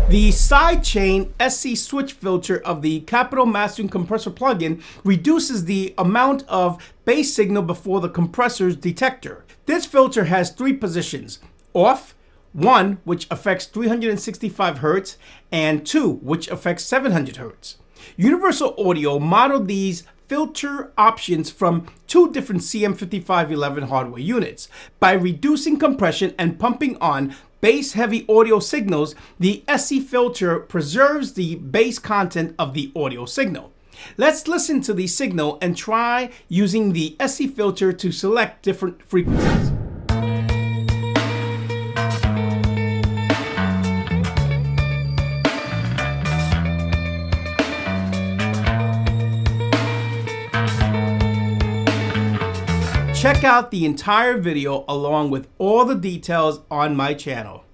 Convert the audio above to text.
The Sidechain SC switch filter of the Capitol Mastering Compressor plugin reduces the amount of bass signal before the compressor's detector. This filter has three positions: off, 1, which affects 365 Hz, and 2, which affects 700 Hz. Universal Audio modeled these filter options from two different CM5511 hardware units. By reducing compression and pumping on bass-heavy audio signals, the SC filter preserves the bass content of the audio signal. Let's listen to the signal and try using the SC filter to select different frequencies. Check out the entire video along with all the details on my channel.